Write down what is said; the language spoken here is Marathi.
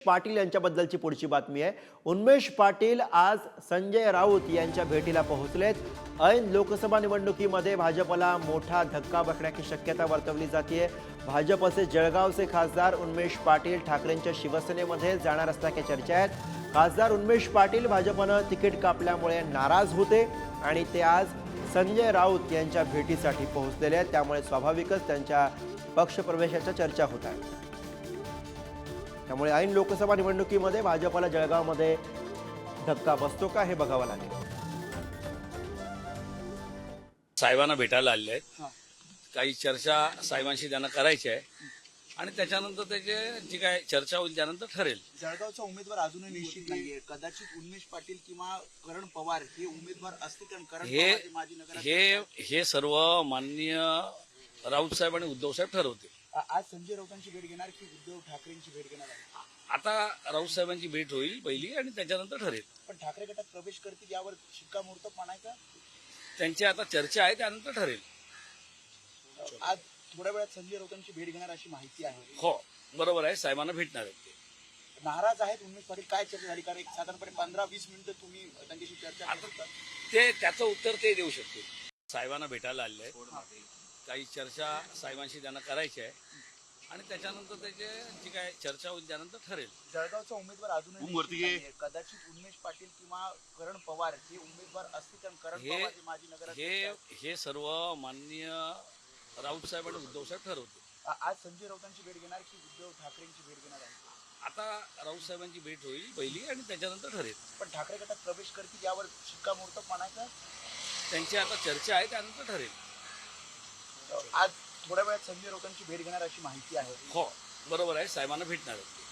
पाटील यांच्याबद्दलची पुढची बातमी आहे। उन्मेष पाटील आज संजय राऊत यांच्या भेटीला पोहोचलेत। ऐन लोकसभा निवडणुकीमध्ये भाजपला मोठा धक्का बसण्याची शक्यता वर्तवली जाते। भाजपचे जळगावचे खासदार उन्मेष पाटील ठाकरेंच्या शिवसेनेमध्ये जाणार असल्याची चर्चा आहे। खासदार उन्मेष पाटील भाजपनं तिकीट कापल्यामुळे नाराज होते आणि ते आज संजय राऊत यांच्या भेटीसाठी पोहोचलेले आहेत। त्यामुळे स्वाभाविकच त्यांच्या पक्षप्रवेशाच्या चर्चा होत आहे। त्यामुळे ऐन लोकसभा निवडणुकीमध्ये भाजपला जळगावमध्ये धक्का बसतो का हे बघावं लागेल। साहेबांना भेटायला आलेले आहेत। काही चर्चा साहेबांशी त्यांना करायची आहे आणि त्याच्यानंतर त्याचे जी काय चर्चा होईल त्यानंतर ठरेल। जळगावचा उमेदवार अजूनही निश्चित नाहीये। कदाचित उन्मेष पाटील किंवा करण पवार हे उमेदवार असतील, कारण करण पवार माजी नगराध्यक्ष हे सर्व माननीय राऊत साहेब आणि उद्धव साहेब ठरवतील। आज संजय राऊतांची भेट घेणार की उद्धव ठाकरेंची भेट घेणार आहे? आता राऊत साहेबांची भेट होईल पहिली आणि त्याच्यानंतर ठरेल। पण ठाकरे गटात प्रवेश करतील यावर शिक्कामोर्तब म्हणायचा? त्यांची आता चर्चा आहे, त्यानंतर ठरेल। आज थोड्या वेळात संजय राऊतांची भेट घेणार अशी माहिती आहे। हो बरोबर आहे, साहेबांना भेटणार आहेत ते। नाराज आहेत उन्मेष पाटील? काय चर्चा झाली? कारण एक साधारणपणे 15-20 मिनिटं तुम्ही त्यांच्याशी चर्चा करता। ते त्याचं उत्तर ते देऊ शकतील। साहेबांना भेटायला आलेले आहेत। काही चर्चा साहेबांशी त्यांना करायची आहे आणि त्याच्यानंतर त्याचे जी काय चर्चा होईल त्यानंतर ठरेल। जळगावचा उमेदवार अजूनही निश्चित नाहीये। कदाचित उन्मेष पाटील किंवा करण पवार हे उमेदवार असतील, कारण करण पवार हे माजी नगराध्यक्ष हे सर्व माननीय राऊत साहेब आणि उद्धव साहेब ठरवतील। आज संजय राऊतांची भेट घेणार की उद्धव ठाकरेंची भेट घेणार आहे? आता राऊत साहेबांची भेट होईल पहिली आणि त्याच्यानंतर ठरेल। पण ठाकरे गटात प्रवेश करतील यावर शिक्कामोर्तब म्हणायचा? त्यांची आता चर्चा आहे, त्यानंतर ठरेल। आज थोड्या वेळात संजय राऊतांची भेट घेणार अशी माहिती आहे। हो बरोबर आहे, साहेबांना भेटणार आहेत ते।